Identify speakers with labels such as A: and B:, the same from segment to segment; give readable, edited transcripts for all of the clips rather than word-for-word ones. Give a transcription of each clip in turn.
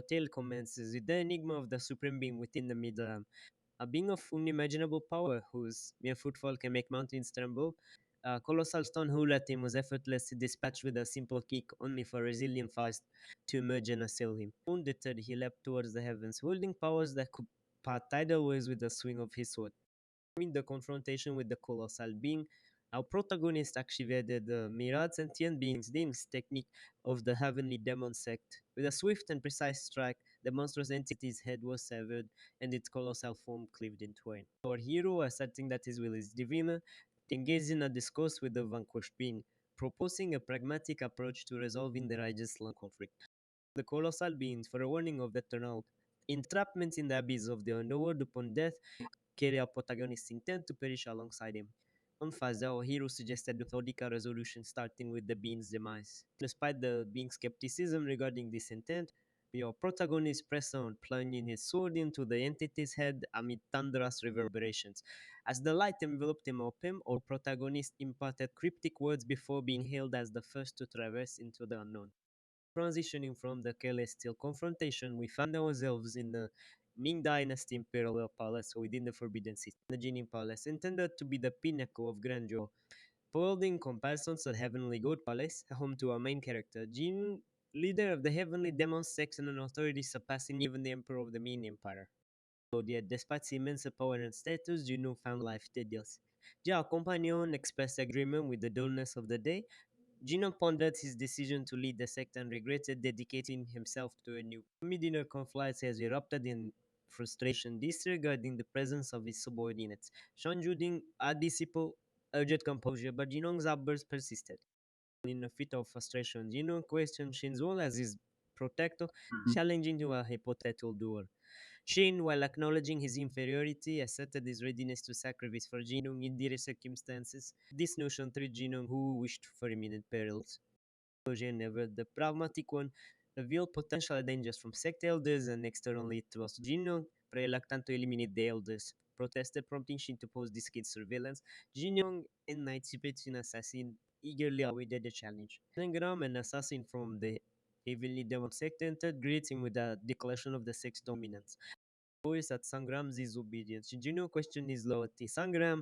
A: our tale commences with the enigma of the supreme being within the Middle, a being of unimaginable power whose mere footfall can make mountains tremble. A colossal stone hula team was effortlessly dispatched with a simple kick, only for resilient fast to emerge and assail him. Undeterred, he leapt towards the heavens, wielding powers that could part tidal waves with the swing of his sword. In the confrontation with the colossal being, our protagonist activated the Mirage sentient being's technique of the heavenly demon sect. With a swift and precise strike, the monstrous entity's head was severed and its colossal form cleaved in twain. Our hero, asserting that his will is divine, engaged in a discourse with the vanquished being, proposing a pragmatic approach to resolving the righteous land conflict. The colossal beings, for a warning of eternal entrapment in the abyss of the underworld upon death, carry our protagonist's intent to perish alongside him. On Faza, our hero suggested methodical resolution starting with the being's demise. Despite the being's skepticism regarding this intent, your protagonist pressed on, plunging his sword into the entity's head amid thunderous reverberations. As the light enveloped him up him, our protagonist imparted cryptic words before being hailed as the first to traverse into the unknown. Transitioning from the celestial confrontation, we found ourselves in the Ming Dynasty Imperial Palace within the Forbidden City. The Jinin Palace, intended to be the pinnacle of grandeur, pulled in comparisons to the Heavenly God Palace, home to our main character, Jin, leader of the Heavenly Demon section and authority surpassing even the Emperor of the Ming Empire. But yet, despite his immense power and status, Juno found life tedious. Our companion expressed agreement with the dullness of the day. Gino pondered his decision to lead the sect and regretted dedicating himself to a new. Mid-dinner conflicts has erupted in frustration, disregarding the presence of his subordinates. Shanjuding a disciple urged composure, but Jinong's outburst persisted. In a fit of frustration, Jinong questioned Shin's role as his protector, challenging to a hypothetical duel. Shin, while acknowledging his inferiority, asserted his readiness to sacrifice for Jinong in dire circumstances. This notion thrilled Jinong, who wished for imminent perils. Never, the pragmatic one, revealed potential dangers from sect elders and externally thrust Jinong, reluctant to eliminate the elders, protested, prompting Shin to pose this kid's surveillance. Jinyoung, a knight-Tibetan assassin, eagerly awaited the challenge. Telegram, an assassin from the heavenly demon sect, entered, greeting with a declaration of the sect's dominance. Voice at Sangram's disobedience. Jinyoung questioned his loyalty. Sangram,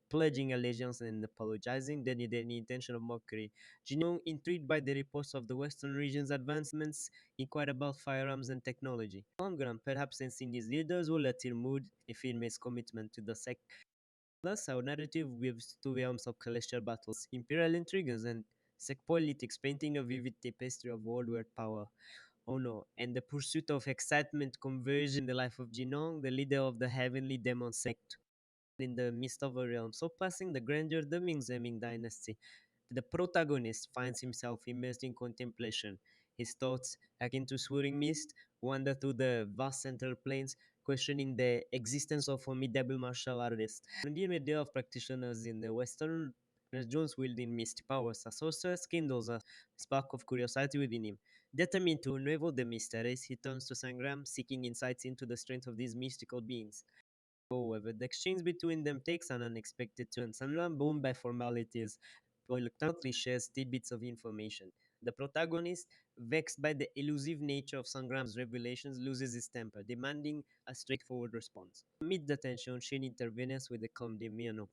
A: pledging allegiance and apologizing, denied any intention of mockery. Jinong, intrigued by the reports of the Western region's advancements, inquired about firearms and technology. Sangram, perhaps sensing his leader's volatile mood, affirmed his commitment to the sect. Thus, our narrative weaves two realms of celestial battles, imperial intrigues, and sect politics, painting a vivid tapestry of world-wide power. Oh no, and the pursuit of excitement converges in the life of Jinong, the leader of the heavenly demon sect in the midst of a realm surpassing the grandeur of the Ming dynasty. The protagonist finds himself immersed in contemplation. His thoughts, akin to swirling mist, wander through the vast central plains, questioning the existence of formidable martial artists. In the idea of practitioners in the Western regions wielding mystic powers, a sorceress kindles a spark of curiosity within him. Determined to unravel the mysteries, he turns to Sangram, seeking insights into the strength of these mystical beings. However, the exchange between them takes an unexpected turn. Sangram, bound by formalities, reluctantly shares tidbits of information. The protagonist, vexed by the elusive nature of Sangram's revelations, loses his temper, demanding a straightforward response. Amid the tension, Shin intervenes with a calm demeanor,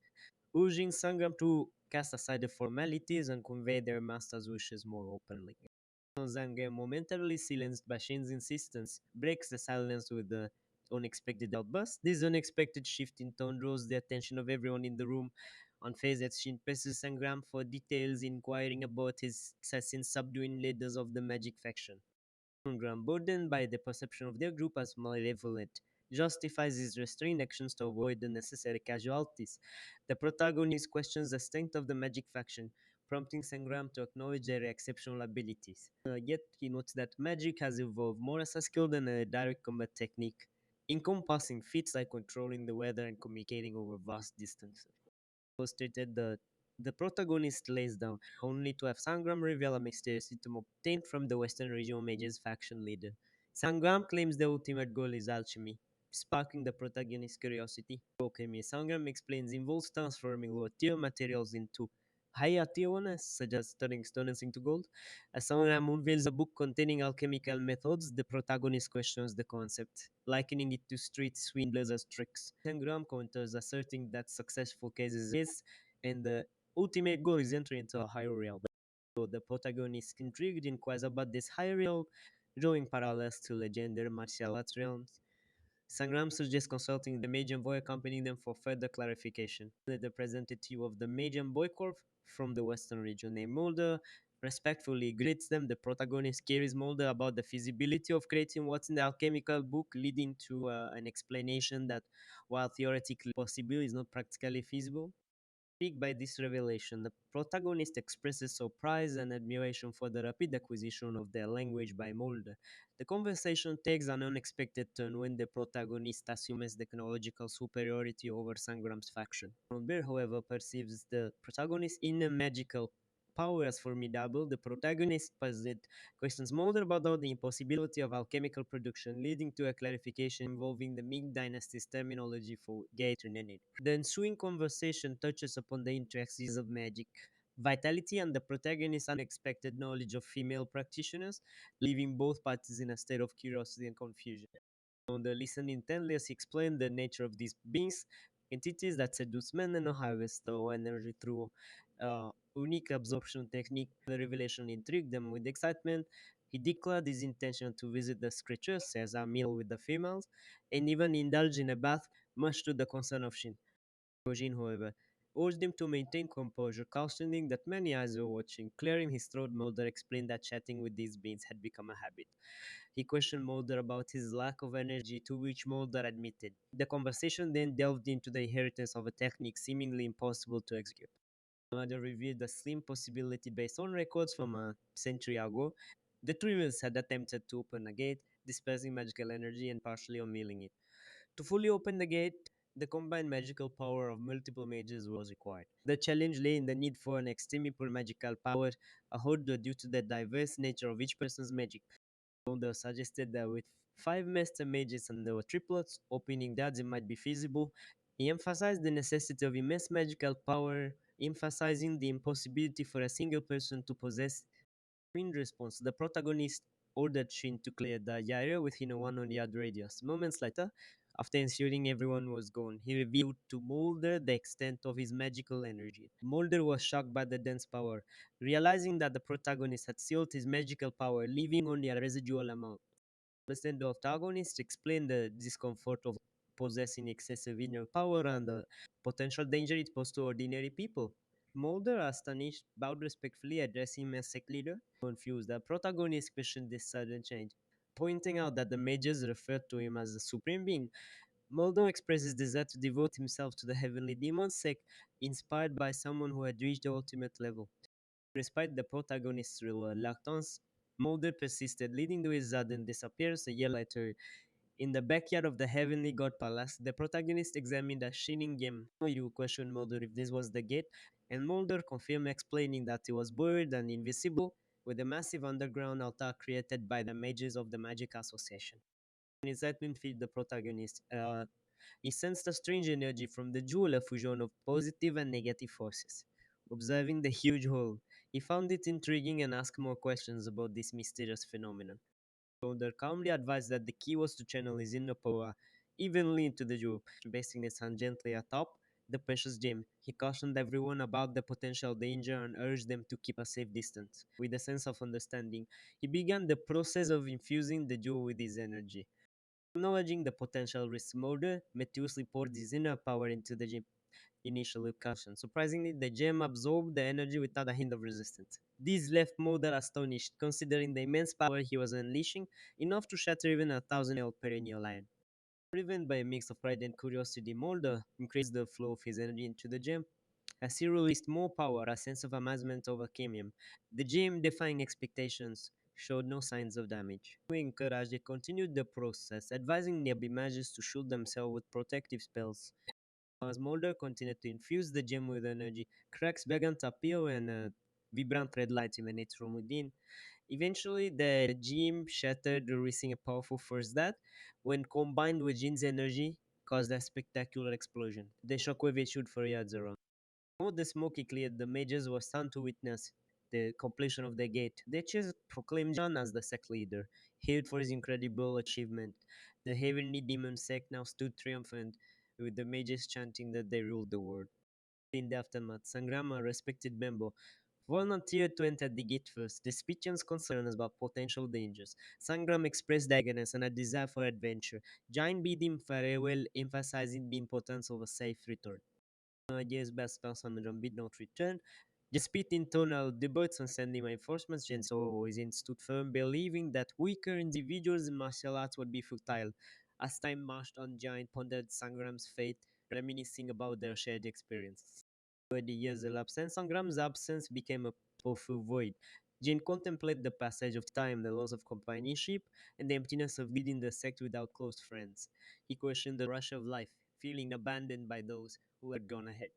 A: urging Sangram to cast aside the formalities and convey their master's wishes more openly. Zange, momentarily silenced by Shin's insistence, breaks the silence with the unexpected outburst. This unexpected shift in tone draws the attention of everyone in the room. Unfazed as Shin presses Sangram for details, inquiring about his assassins subduing leaders of the magic faction. Sangram, burdened by the perception of their group as malevolent, justifies his restrained actions to avoid the necessary casualties. The protagonist questions the strength of the magic faction, prompting Sangram to acknowledge their exceptional abilities. Yet he notes that magic has evolved more as a skill than a direct combat technique, encompassing feats like controlling the weather and communicating over vast distances. Stated that the protagonist lays down, only to have Sangram reveal a mysterious item obtained from the Western Regional Mages faction leader. Sangram claims the ultimate goal is alchemy, sparking the protagonist's curiosity. Alchemy, Sangram explains, involves transforming raw materials into higher tier ones, such as turning stones into gold. As Sangram unveils a book containing alchemical methods, the protagonist questions the concept, likening it to street swindlers' tricks. Sangram counters asserting that successful cases is, and the ultimate goal is entry into a higher realm. So the protagonist, intrigued, inquires about this higher realm, drawing parallels to legendary martial arts realms. Sangram suggests consulting the Mage Envoy accompanying them for further clarification. The representative of the Mage Envoy Corps from the Western region named Mulder respectfully greets them. The protagonist queries Mulder about the feasibility of creating what's in the alchemical book, leading to an explanation that, while theoretically possible, is not practically feasible. Intrigued by this revelation, the protagonist expresses surprise and admiration for the rapid acquisition of their language by Mulder. The conversation takes an unexpected turn when the protagonist assumes technological superiority over Sangram's faction. Mulder, however, perceives the protagonist's inner magical power as formidable. The protagonist questions Mulder about the impossibility of alchemical production, leading to a clarification involving the Ming dynasty's terminology for gate and energy. The ensuing conversation touches upon the intricacies of magic, vitality, and the protagonist's unexpected knowledge of female practitioners, leaving both parties in a state of curiosity and confusion. On the listen intently as he explained the nature of these beings, entities that seduce men and harvest the energy through unique absorption technique. The revelation intrigued them with excitement. He declared his intention to visit the creatures as a meal with the females, and even indulge in a bath, much to the concern of Shin. Kojin, however, urged him to maintain composure, cautioning that many eyes were watching. Clearing his throat, Mulder explained that chatting with these beings had become a habit. He questioned Mulder about his lack of energy, to which Mulder admitted. The conversation then delved into the inheritance of a technique seemingly impossible to execute. Mulder revealed a slim possibility based on records from a century ago. The Trivers had attempted to open a gate, dispersing magical energy and partially unveiling it. To fully open the gate, the combined magical power of multiple mages was required. The challenge lay in the need for an extremely magical power, a holder due to the diverse nature of each person's magic. Founder suggested that with five master mages and the triplets, opening that it might be feasible. He emphasized the necessity of immense magical power, emphasizing the impossibility for a single person to possess. In response, the protagonist ordered Shin to clear the area within a 100-yard radius. Moments later, after ensuring everyone was gone, he revealed to Mulder the extent of his magical energy. Mulder was shocked by the dense power, realizing that the protagonist had sealed his magical power, leaving only a residual amount. Listen, the antagonist explained the discomfort of possessing excessive inner power and the potential danger it posed to ordinary people. Mulder, astonished, bowed respectfully, addressing him as sect leader. Confused, the protagonist questioned this sudden change, pointing out that the mages referred to him as the supreme being. Mulder expressed his desire to devote himself to the heavenly demon sect, inspired by someone who had reached the ultimate level. Despite the protagonist's reluctance, Mulder persisted, leading to his sudden disappearance a year later. In the backyard of the Heavenly God Palace, the protagonist examined a shining gem. You questioned Mulder if this was the gate, and Mulder confirmed, explaining that it was buried and invisible with a massive underground altar created by the mages of the Magic Association. Excitement filled the protagonist. He sensed a strange energy from the jewel, a fusion of positive and negative forces. Observing the huge hole, he found it intriguing and asked more questions about this mysterious phenomenon. Mulder calmly advised that the key was to channel his inner power evenly into the jewel, placing his hand gently atop the precious gem. He cautioned everyone about the potential danger and urged them to keep a safe distance. With a sense of understanding, he began the process of infusing the jewel with his energy. Acknowledging the potential risk, Mulder meticulously poured his inner power into the gem. Initially caution. Surprisingly, the gem absorbed the energy without a hint of resistance. This left Mulder astonished, considering the immense power he was unleashing, enough to shatter even a 1,000-year-old perennial iron. Driven by a mix of pride and curiosity, Mulder increased the flow of his energy into the gem. As he released more power, a sense of amazement overcame him. The gem, defying expectations, showed no signs of damage. Encouraged, they continued the process, advising nearby mages to shield themselves with protective spells. As Mulder continued to infuse the gem with energy, cracks began to appear and a vibrant red light emanates from within. Eventually, the gem shattered, releasing a powerful force that, when combined with Jin's energy, caused a spectacular explosion. The shockwave issued for yards around. When the smoke cleared, the mages were stunned to witness the completion of the gate. They just proclaimed John as the sect leader, hailed for his incredible achievement. The heavenly demon sect now stood triumphant, with the mages chanting that they ruled the world. In the aftermath, Sangrama, a respected member, volunteered to enter the gate first. Despite John's concerns about potential dangers, Sangram expressed eagerness and a desire for adventure. Jain bid him farewell, emphasizing the importance of a safe return. Years passed, Sangram did not return. Despite internal debates on sending reinforcements, Jin Yuseong stood firm, believing that weaker individuals in martial arts would be futile. As time marched on, Jain pondered Sangram's fate, reminiscing about their shared experiences. Over the years elapsed, and Sangram's absence became a powerful void. Jin contemplated the passage of time, the loss of companionship, and the emptiness of leading the sect without close friends. He questioned the rush of life, feeling abandoned by those who had gone ahead.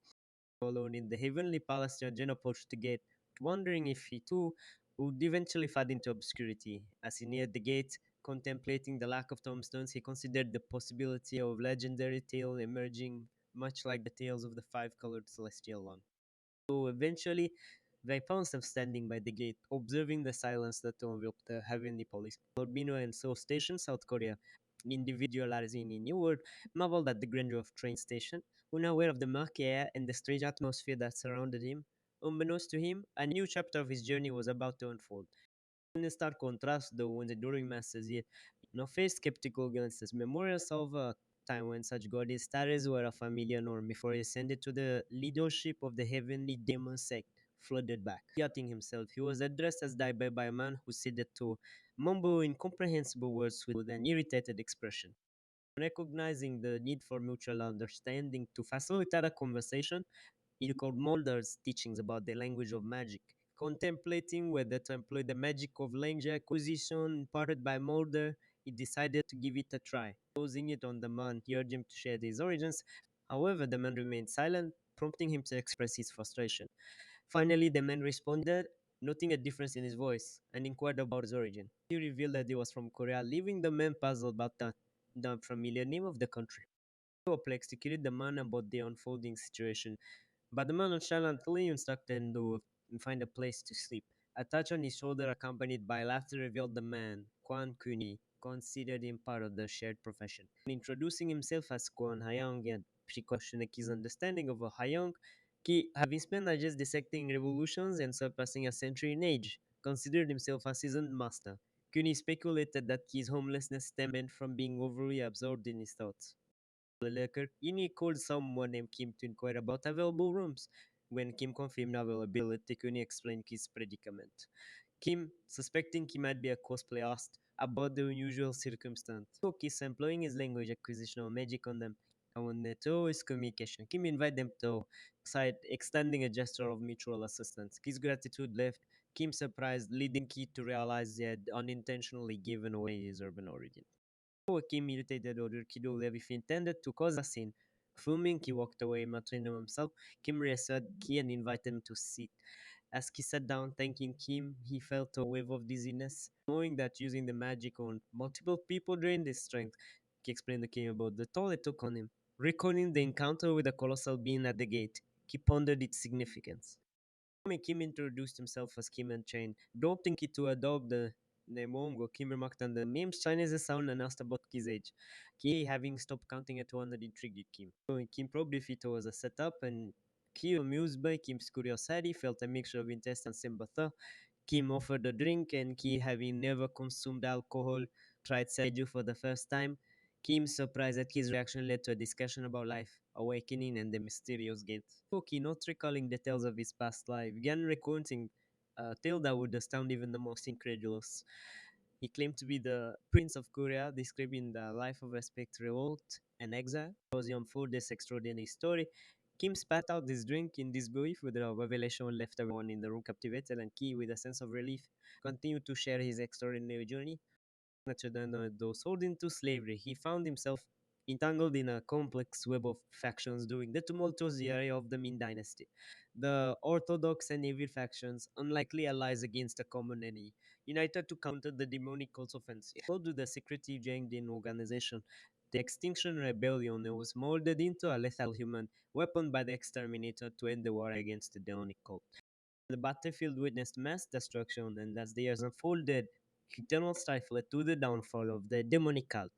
A: Alone in the heavenly palace, Jen approached the gate, wondering if he too would eventually fade into obscurity. As he neared the gate, contemplating the lack of tombstones, he considered the possibility of legendary tale emerging, much like the tales of the five-colored celestial one. So eventually, they found themselves standing by the gate, observing the silence that enveloped the heavenly police. Lord Bino and Seoul Station, South Korea, individualizing in New World, marveled at the grandeur of train station, unaware of the murky air and the strange atmosphere that surrounded him. Unbeknownst to him, a new chapter of his journey was about to unfold. In stark contrast, though, when the during masses yet no face skeptical glances, memorials of a time when such godly status were a familiar norm before he ascended to the leadership of the heavenly demon sect flooded back. Yachting himself, he was addressed as Daibai by a man who seemed to mumble incomprehensible words with an irritated expression. Recognizing the need for mutual understanding to facilitate a conversation, he recalled Mulder's teachings about the language of magic. Contemplating whether to employ the magic of language acquisition imparted by Mulder, he decided to give it a try. Closing it on the man, he urged him to share his origins. However, the man remained silent, prompting him to express his frustration. Finally, the man responded, noting a difference in his voice, and inquired about his origin. He revealed that he was from Korea, leaving the man puzzled about the familiar name of the country. Perplexed, he executed the man about the unfolding situation, but the man nonchalantly instructed him to find a place to sleep. A touch on his shoulder, accompanied by laughter, revealed the man, Kwan Kuni, considered him part of the shared profession. Introducing himself as Kwan Hayang and questioned his understanding of a Hayang, Ki, having spent ages dissecting revolutions and surpassing a century in age, considered himself a seasoned master. Kuni speculated that Ki's homelessness stemmed from being overly absorbed in his thoughts. Later, Yini called someone named Kim to inquire about available rooms. When Kim confirmed availability, Kuni explained his predicament. Kim, suspecting he might be a cosplay, asked about the unusual circumstance. So Kiss employing his language acquisition of magic on them. And when they told his communication, Kim invited them to side, extending a gesture of mutual assistance. Ki's gratitude left Kim surprised, leading Ki to realize he had unintentionally given away his urban origin. Kim irritated ordered Kido leave if he intended to cause a scene. Fuming, he walked away, muttering to himself. Kim reassured Ki and invited him to sit. As he sat down, thanking Kim, he felt a wave of dizziness, knowing that using the magic on multiple people drained his strength. He explained to Kim about the toll it took on him. Recalling the encounter with the colossal being at the gate, he pondered its significance. Kim introduced himself as Kim and Chain, prompting Ki to adopt the name Ongo. Kim remarked on the name's Chinese sound and asked about Ki's age. Ki, having stopped counting at 100, intrigued Kim. So Kim probed if it was a setup, and Ki, amused by Kim's curiosity, felt a mixture of interest and sympathy. Kim offered a drink, and Ki, having never consumed alcohol, tried Seju for the first time. Kim's surprise at his reaction led to a discussion about life, awakening, and the mysterious gate. Ki, not recalling details of his past life, began recounting a tale that would astound even the most incredulous. He claimed to be the Prince of Korea, describing the life of respect, revolt, and exile. As he unfolded this extraordinary story, Kim spat out his drink in disbelief with the revelation left everyone in the room captivated, and Ki, with a sense of relief, continued to share his extraordinary journey. Though sold into slavery, he found himself entangled in a complex web of factions during the tumultuous era of the Ming dynasty. The orthodox and evil factions, unlikely allies against a common enemy, united to counter the demonic cult's offensive. So do the secretive Jiang Din organization, the Extinction Rebellion was molded into a lethal human weapon by the Exterminator to end the war against the demonic cult. The battlefield witnessed mass destruction, and as the years unfolded, eternal strife led to the downfall of the demonic cult.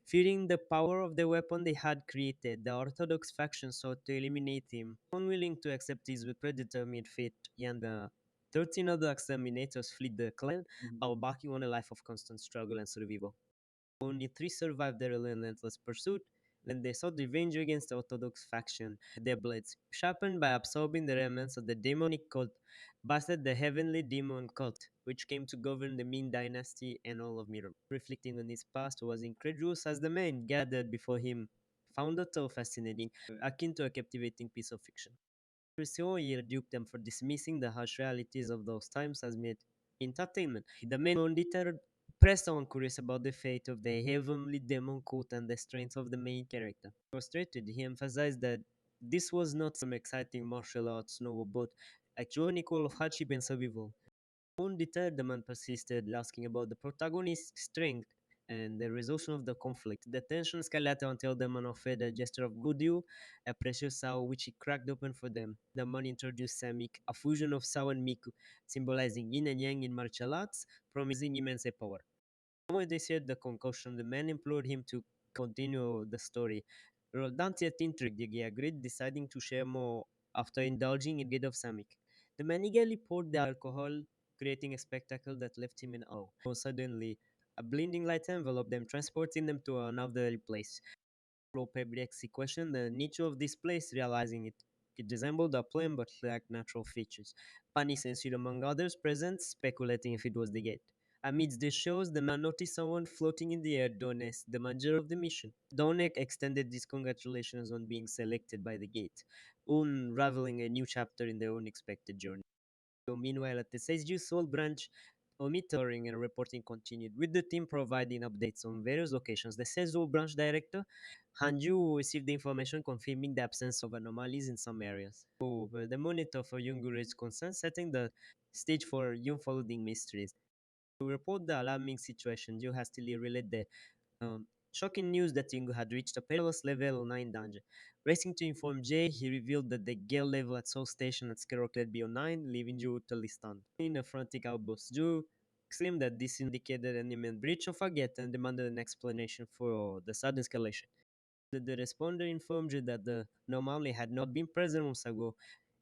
A: Fearing the power of the weapon they had created, the Orthodox faction sought to eliminate him. Unwilling to accept his predetermined fate, he and the 13 other exterminators fled the clan, embarking on a life of constant struggle and survival. Only three survived their relentless pursuit, and they sought revenge against the Orthodox faction. Their blades, sharpened by absorbing the remnants of the demonic cult, busted the heavenly demon cult, which came to govern the Ming dynasty and all of Miram. Reflecting on his past was incredulous as the men gathered before him found the tale fascinating, akin to a captivating piece of fiction. Seoul rebuked them for dismissing the harsh realities of those times as mere entertainment. The men, undeterred, pressed on, curious about the fate of the heavenly demon cult and the strength of the main character. Frustrated, he emphasized that this was not some exciting martial arts novel, but a chronicle of hardship and survival. Undeterred, the man persisted, asking about the protagonist's strength and the resolution of the conflict. The tension escalated until the man offered a gesture of goodwill, a precious sow which he cracked open for them. The man introduced Samik, a fusion of Sao and Miku, symbolizing yin and yang in martial arts, promising immense power. When they shared the concoction, the man implored him to continue the story. Rodant yet intrigued, he agreed, deciding to share more after indulging in bit of Samik. The man eagerly poured the alcohol, creating a spectacle that left him in awe. Suddenly, a blinding light enveloped them, transporting them to another place. Perplexed, he questioned the nature of this place, realizing it resembled a plane but lacked natural features. Panic ensued among others present, speculating if it was the gate. Amidst the shows, the man noticed someone floating in the air, Dones, the manager of the mission. Donek extended his congratulations on being selected by the gate, unraveling a new chapter in their unexpected journey. Meanwhile, at the Seoul branch, monitoring and reporting continued, with the team providing updates on various locations. The Seoul branch director, Hanju, received the information confirming the absence of anomalies in some areas. The monitor for Yungu raised concern, setting the stage for unfolding mysteries. To report the alarming situation, Joe hastily relayed the shocking news that Yungu had reached a perilous level 9 danger. Racing to inform Jay, he revealed that the gale level at Seoul Station had skyrocketed beyond 9, leaving Joe totally stunned. In a frantic outburst, Joe exclaimed that this indicated an imminent breach of a gate and demanded an explanation for the sudden escalation. The responder informed you that the anomaly had not been present months ago,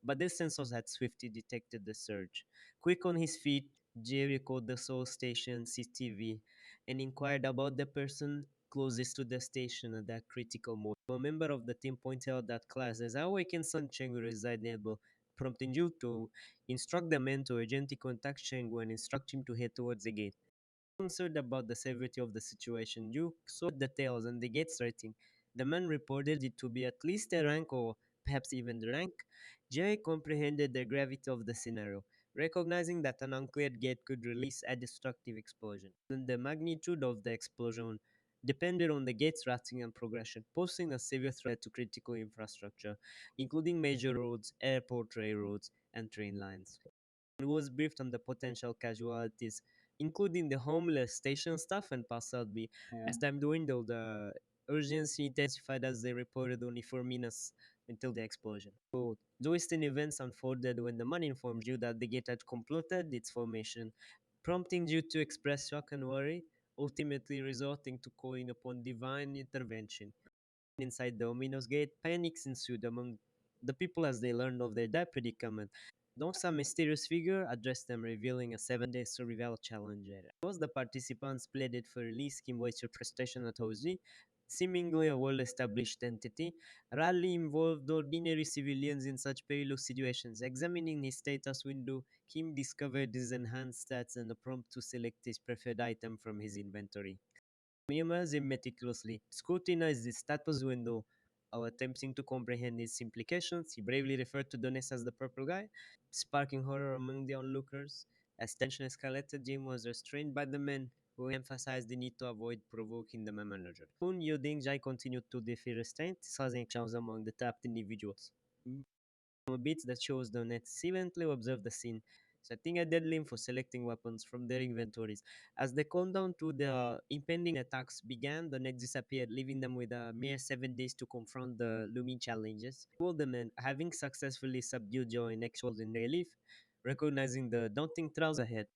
A: but the sensors had swiftly detected the surge. Quick on his feet, Jay recalled the Seoul Station CCTV and inquired about the person closest to the station at that critical moment. A member of the team pointed out that class as awakened Sun Cheng reside nearby, prompting you to instruct the men to urgently contact Cheng and instruct him to head towards the gate. Concerned about the severity of the situation, Yu saw the tales and the gate's rating. The man reported it to be at least a rank or perhaps even the rank. Jerry comprehended the gravity of the scenario, recognizing that an uncleared gate could release a destructive explosion. And the magnitude of the explosion depended on the gate's rating and progression, posing a severe threat to critical infrastructure, including major roads, airport railroads, and train lines. He was briefed on the potential casualties, including the homeless station staff and passerby. As time dwindled, the urgency intensified as they reported only 4 minutes until the explosion. So, the Western events unfolded when the man informed you that the gate had completed its formation, prompting you to express shock and worry, ultimately resorting to calling upon divine intervention. Inside the ominous gate, panic ensued among the people as they learned of their dire predicament. Then some mysterious figure addressed them, revealing a 7-day survival challenge. As the participants pleaded for release, Kim voiced her frustration at Hoji, seemingly a well-established entity, rarely involved ordinary civilians in such perilous situations. Examining his status window, Kim discovered his enhanced stats and a prompt to select his preferred item from his inventory. Miyamazi meticulously scrutinized the status window, attempting to comprehend its implications. He bravely referred to Dones as the purple guy, sparking horror among the onlookers. As tension escalated, Jim was restrained by the men, who emphasized the need to avoid provoking the manager. Soon, Yu Jai continued to defy restraint, causing chaos among the trapped individuals. Bits that shows Donet silently observed the scene, setting a deadline for selecting weapons from their inventories. As the countdown to the impending attacks began, the Nexus appeared, leaving them with a mere 7 days to confront the looming challenges. All the men, having successfully subdued joy and exiled in relief, recognizing the daunting trials ahead.